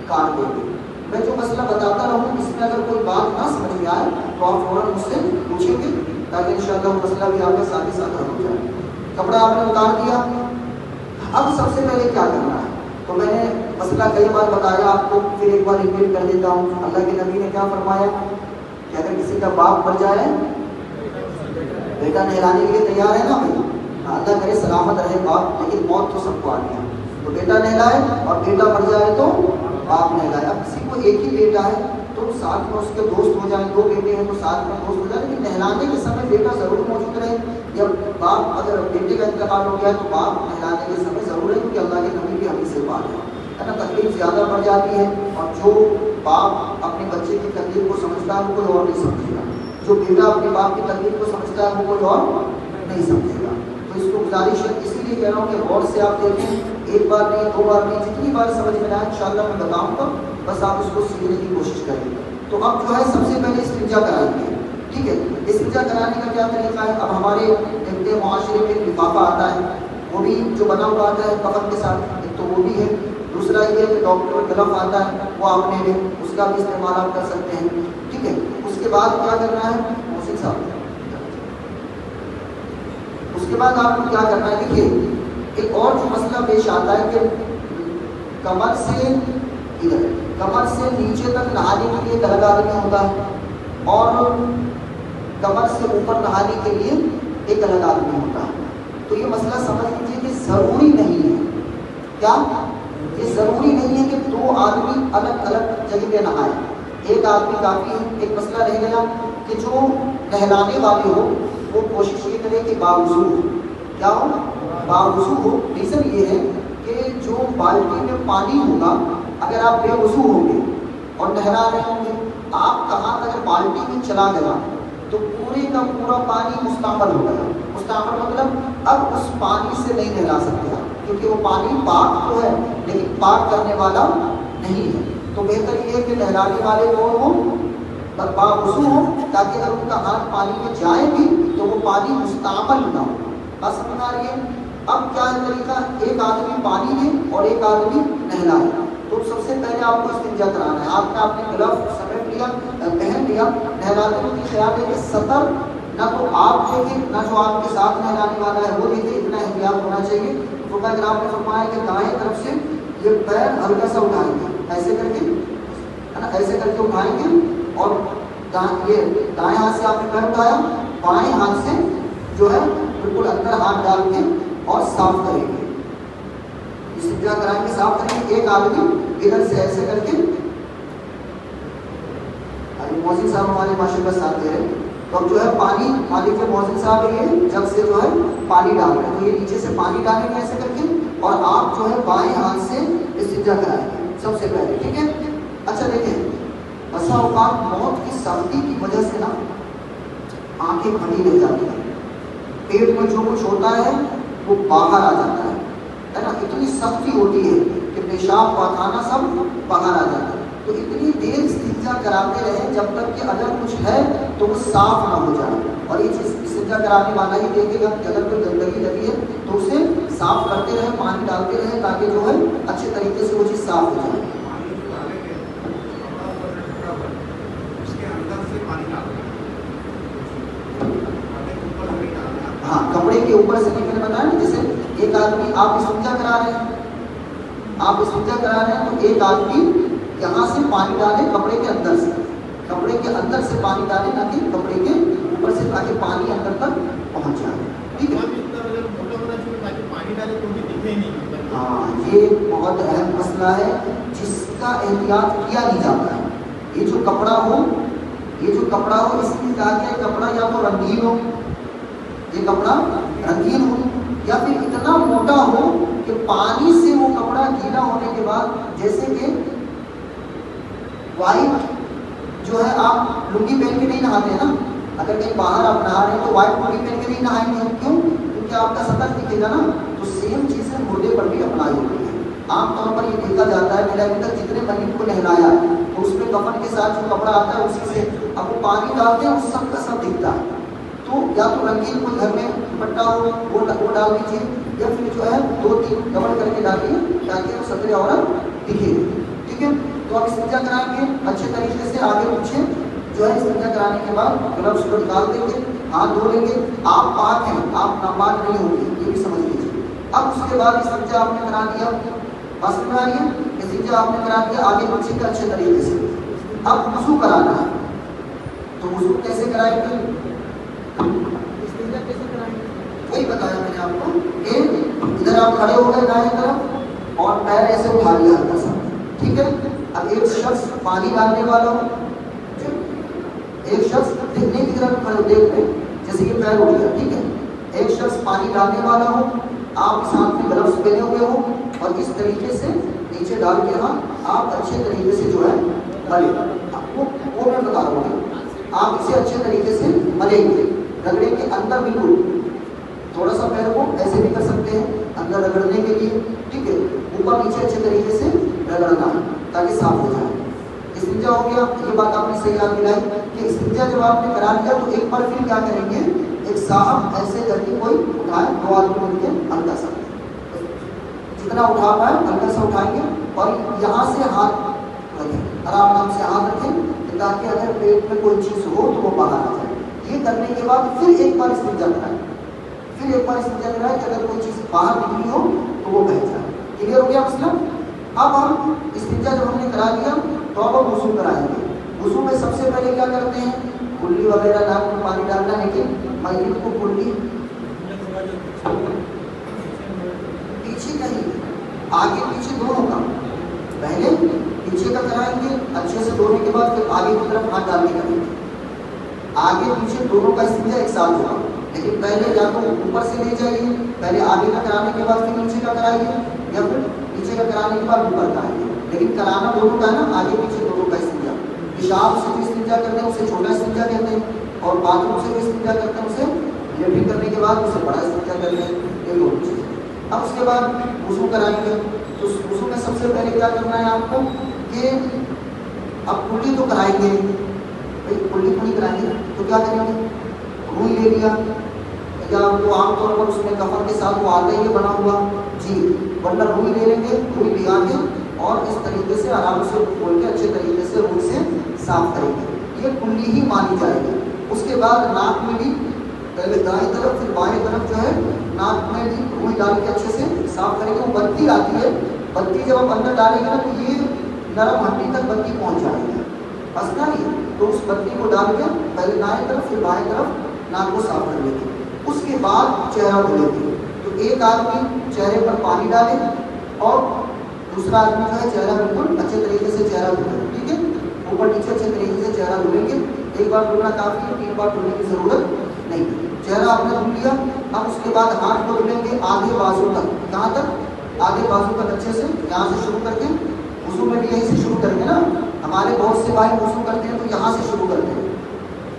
کاٹ دیں گے. میں جو مسئلہ بتاتا رہوں اس میں اگر کوئی بات نہ سمجھ میں آئے تو آپ فوراً مجھ سے پوچھیں گے تاکہ انشاءاللہ وہ مسئلہ بھی آپ کے ساتھ ہی ساتھ حل ہو جائے. کپڑا آپ نے اتار دیا. اب سب سے پہلے کیا کرنا ہے؟ تو میں نے مسئلہ کئی بار بتایا آپ کو, پھر ایک بار ریپیٹ کر دیتا ہوں. اللہ کے نبی نے کیا فرمایا کہ اگر کسی کا باپ مر جائے, بیٹا نہلانے کے لیے تیار ہے نا بھائی, اللہ کرے سلامت رہے باپ, لیکن موت تو سب کو آنی ہے, تو بیٹا نہلائے, اور بیٹا مر جائے تو باپ نہلائے. اب کسی کو ایک ہی بیٹا ہے تو ساتھ میں اس کے دوست ہو جائیں, 2 بیٹے ہیں تو ساتھ میں دوست ہو جائیں, لیکن نہلانے کے سمے بیٹا ضرور موجود رہے. جب باپ اگر بیٹے کا انتقال ہو گیا تو باپ نہلانے کے سمے ضرور ہے, کیونکہ اللہ کے نبی کی حدیث سے بات ہے نا, تکلیف زیادہ بڑھ جاتی ہے. اور جو باپ اپنے بچے کی تکلیف کو سمجھتا ہے وہ کوئی اور نہیں سمجھے گا, جو بیٹا اپنے باپ کی تکلیف کو سمجھتا ہے وہ کوئی اور نہیں سمجھے گا. تو اس کو گزارش ہے, اسی لیے کہہ رہا ہوں کہ غور سے آپ دیکھیں, ایک بار نہیں 2 بار نہیں, جتنی بار سمجھ میں آئے انشاءاللہ میں بتاؤں گا, بس آپ اس کو سیکھنے کی کوشش کریں. تو اب جو ہے سب سے پہلے استنجا کرائیں گے. ٹھیک ہے, استنجا کرانے کا کیا طریقہ ہے؟ اب ہمارے ایک معاشرے میں لفافہ آتا ہے, وہ بھی جو بنا ہوا آتا ہے کفن کے ساتھ, ایک تو وہ بھی ہے. دوسرا یہ ہے کہ ڈاکٹر گلف آتا ہے, وہ آپ نے اس کا بھی استعمال آپ کر سکتے ہیں. ٹھیک ہے, اس کے بعد کیا کرنا ہے محسن صاحب, اس کے بعد آپ کو کیا کرنا ہے؟ دیکھیے ایک اور جو مسئلہ پیش آتا ہے کہ کمر سے نیچے تک نہانے کے لیے ایک الگ آدمی ہوتا ہے, اور کمر سے اوپر نہانے کے لیے ایک الگ آدمی ہوتا ہے. تو یہ مسئلہ سمجھ لیجیے کہ ضروری نہیں ہے. کیا یہ ضروری نہیں ہے کہ 2 آدمی الگ الگ جگہ پہ نہائے, ایک آدمی کافی ہے. ایک مسئلہ رہ گیا کہ جو نہلانے والے ہو وہ کوشش یہ کرے کہ باوضو ہو. کیا ہو؟ باوضو ہو. ریزن یہ ہے کہ جو بالٹی میں پانی ہوگا, اگر آپ بے وضو ہوں گے اور نہلا رہے ہوں گے, آپ کا ہاتھ اگر بالٹی میں چلا گیا تو پورے کا پورا پانی مستعمل ہو گیا. مستعمل مطلب اب اس پانی سے نہیں نہلا سکتے آپ, کیونکہ وہ پانی پاک تو ہے لیکن پاک کرنے والا نہیں ہے. تو بہتر یہ ہے کہ نہلانے والے کون ہوں؟ باوضو ہوں, تاکہ اگر ان کا ہاتھ پانی میں جائے بھی تو وہ پانی مستعمل نہ ہو. بس سمجھ آ رہی ہے؟ اب کیا ہے طریقہ؟ ایک آدمی پانی لے اور ایک آدمی نہلائے. تو سب سے پہلے آپ کو استنجا کرانا ہے. آپ نے اپنے گلف سمیٹ لیا, پہن لیا. نہلاتے وقت خیال ہے کہ سطر نہ تو آپ دیکھیں نہ جو آپ کے ساتھ نہلانے والا ہے وہ دیکھے, اتنا احتیاط ہونا چاہیے. فقہ کرام نے فرمایا کہ دائیں طرف سے یہ پیر ہلکا سا اٹھائیں گے, ایسے کر کے ہے نا, ایسے کر کے اٹھائیں گے, اور یہ دائیں ہاتھ سے آپ نے پیر اٹھایا, بائیں ہاتھ سے جو ہے بالکل اندر ہاتھ ڈال کے اور صاف کریں گے. استنجا کرائیں گے, صاف کریں گے. ایک آدمی ادھر سے ایسے کر کے, مؤذن صاحب ہمارے ماشاءاللہ ساتھ دے رہے ہیں, تو اب جو ہے پانی مالک مؤذن صاحب یہ جب سے جو ہے پانی ڈال رہے ہیں, تو یہ نیچے سے پانی ڈالیں گے ایسے کر کے, اور آپ جو ہے بائیں ہاتھ سے استنجا کرائیں گے سب سے پہلے. ٹھیک ہے. اچھا دیکھیں, بسا اوقات موت کی سختی کی وجہ سے نا آنکھیں پھٹی رہ جاتی ہیں, پیٹ میں جو کچھ ہوتا ہے وہ باہر آ جاتا ہے نا, اتنی سختی ہوتی ہے کہ پیشاب پاخانہ سب باہر آ جاتا ہے. تو اتنی دیر استنجا کراتے رہیں جب تک کہ اگر کچھ ہے تو وہ صاف نہ ہو جائے. اور یہ چیز استنجا کرانے والا ہی دیکھے گا کہ اگر کوئی گندگی لگی ہے تو اسے صاف کرتے رہیں, پانی ڈالتے رہیں, تاکہ جو ہے اچھے طریقے سے وہ چیز صاف ہو جائے. ہاں, کپڑے کے اوپر سے میں نے بتایا نا, جیسے ایک آدمی آپ استنجا کرا رہے ہیں, آپ استنجا کرا رہے ہیں, تو ایک آدمی یہاں سے پانی ڈالے کپڑے کے اندر سے, کپڑے کے اندر سے پانی ڈالے, نہ کہ کپڑے کے اوپر سے, تاکہ پانی اندر تک پہنچ جائے. ٹھیک ہے. ہاں, یہ بہت اہم مسئلہ ہے جس کا احتیاط کیا نہیں جاتا ہے. یہ جو کپڑا ہو اس لیے تاکہ کپڑا یا تو رنگین ہو, یہ کپڑا رنگین ہو, یا پھر اتنا موٹا ہو کہ پانی سے وہ کپڑا گیلا ہونے کے بعد, جیسے کہ وائٹ جو ہے آپ لنگی پہن کے نہیں نہاتے ہیں نا, اگر کہیں باہر آپ نہا رہے ہیں تو وائٹ لنگی پہن کے نہیں نہائیں گے. کیوں؟ کیونکہ آپ کا سطر دکھے گا نا. تو سیم چیزیں مردے پر بھی اپلائی ہوتی ہیں. عام طور پر یہ دیکھا جاتا ہے, میں نے ابھی تک جتنے مریض کو نہلایا ہے تو اس میں کفن کے ساتھ جو کپڑا آتا ہے اسی سے اب وہ پانی ڈالتے ہیں, اس سب کا سب دکھتا ہے. تو یا تو رنگین کوئی گھر میں دوپٹہ ہو وہ ڈال دیجیے, یا پھر جو ہے 2-3 کور کر کے ڈالیے تاکہ وہ سطر عورت دکھے. ٹھیک ہے. استنجا کرائیں گے اچھے طریقے سے آگے پیچھے جو ہے استنجا کرانے کے بعد گلوز کو نکال دیں گے، ہاتھ دھو لیں گے. آپ پاک ہیں، آپ ناپاک نہیں ہوں گے، یہ بھی سمجھ لیجیے. اب اس کے بعد استنجا آپ نے کرا دیا، بس میں آئیے استنجا آپ نے کرا دیا آگے پیچھے کا اچھے طریقے سے. اب وضو کرانا ہے، تو وضو کیسے کرائیں گے؟ استنجا کیسے کرائیں گے؟ وہی بتایا میں نے آپ کو کہ ادھر آپ کھڑے ہو گئے دائیں طرف اور پیر ایسے اٹھا لیا ہلکا سا، ٹھیک ہے. اب ایک شخص پانی ڈالنے والا ہو، ایک شخص دیکھنے کی طرف کھڑے دیکھ لیں جیسے کہ پیر اٹھ گیا، ٹھیک ہے. ایک شخص پانی ڈالنے والا ہو، آپ اس ہاتھ میں گلوز پہنے ہوئے ہو اور اس طریقے سے نیچے ڈال کے آپ اچھے طریقے سے جو ہے ملیں. وہ میں بتا رہا ہوں، آپ اسے اچھے طریقے سے ملیں گے، رگڑیں گے اندر. بالکل تھوڑا سا پیر کو ایسے بھی کر سکتے ہیں اندر رگڑنے کے لیے، ٹھیک ہے. اوپر نیچے اچھے طریقے سے رگڑنا ہے تاکہ صاف ہو جائے. استنجا ہو گیا. یہ بات آپ نے صحیح یاد دلائی کہ استنجا جب آپ نے کرا لیا تو ایک بار پھر کیا کریں گے، ایک صاحب ایسے کر کے کوئی اٹھائے، دو آدمی مل کے ہلکا سا جتنا اٹھا پائے ہلکا سا اٹھائیں گے اور یہاں سے ہاتھ رکھیں، آرام آرام سے ہاتھ رکھیں تاکہ اگر پیٹ میں کوئی چیز ہو تو وہ باہر آ جائے. یہ کرنے کے بعد پھر ایک بار استنجا کرائیں، پھر ایک بار استنجا کرائیں کہ اگر کوئی چیز باہر نکلی ہو تو وہ بہہ جائے. کلیئر ہو گیا مسئلہ؟ اب ہم استنجا جب ہم نے کرا دیا تو اب ہم وضو کرائیں گے. وضو میں سب سے پہلے کیا کرتے ہیں، کلی وغیرہ ناک میں پانی ڈالنا، لیکن میت کو کلی پیچھے نہیں، آگے پیچھے دونوں کا. پہلے پیچھے کا کرائیں گے اچھے سے دھونے کے بعد، پھر آگے کی طرف ہاتھ ڈال کے کریں گے. آگے پیچھے دونوں کا استنجا ایک ساتھ ہوگا، لیکن پہلے یا تو اوپر سے لے جائیے، پہلے آگے کا کرانے کے بعد پھر نیچے کا کرائیے، یا پھر نیچے کا کرانے کے بعد اوپر کا آئیے. لیکن کرانا دونوں کا ہے نا، آگے پیچھے دونوں کا استنجا. پیشاب سے بھی استنجا کرتے ہیں اسے چھوٹا استنجا کہتے ہیں، اور باتھ روم سے بھی استنجا کرتے ہیں اسے لیٹرنگ کرنے کے بعد اسے بڑا استنجا کرتے ہیں. یہ دونوں چیزیں. اب اس کے بعد وضو کرائیں گے. تو وضو میں سب سے پہلے کیا کرنا ہے آپ کو کہ اب کلی تو کرائیں گے، کلی تو نہیں کرائیں گے تو کیا کریں گے، روئی لے لیا، یا تو عام طور پر اس میں کفن کے ساتھ وہ آتا ہی ہے بنا ہوا جی، ورنہ روئی لے لیں گے، روئی لگا کے اور اس طریقے سے آرام سے کھول کے اچھے طریقے سے روئی سے صاف کریں گے. یہ کلی ہی مانی جائے گی. اس کے بعد ناک میں بھی پہلے دائیں طرف پھر بائیں طرف جو ہے ناک میں بھی روئی ڈال کے اچھے سے صاف کریں گے. وہ بتی آتی ہے، بتی جب آپ اندر ڈالیں گے نا تو یہ نرم ہڈی تک بتی پہنچ جائے گی، بس نہیں تو اس بتی کو ڈال کے پہلے دائیں طرف پھر بائیں طرف ناک کو صاف کر لیں گے. اس کے بعد چہرہ دھلیں گے. تو ایک آدمی چہرے پر پانی ڈالے اور دوسرا آدمی جو ہے چہرہ بالکل اچھے طریقے سے چہرہ دھلے، ٹھیک ہے. اوپر نیچے اچھے طریقے سے چہرہ دھلیں گے. ایک بار دھلنا کافی ہے، 3 بار دھلنے کی ضرورت نہیں. چہرہ آپ نے دھل لیا. اب اس کے بعد ہاتھ کو دھلیں گے آدھے بازو تک. کہاں تک؟ آدھے بازو تک اچھے سے، یہاں سے شروع کر کے. وضو میں بھی یہیں سے شروع کریں گے نا، ہمارے بہت سے بھائی وضو کرتے ہیں تو یہاں سے شروع کرتے ہیں.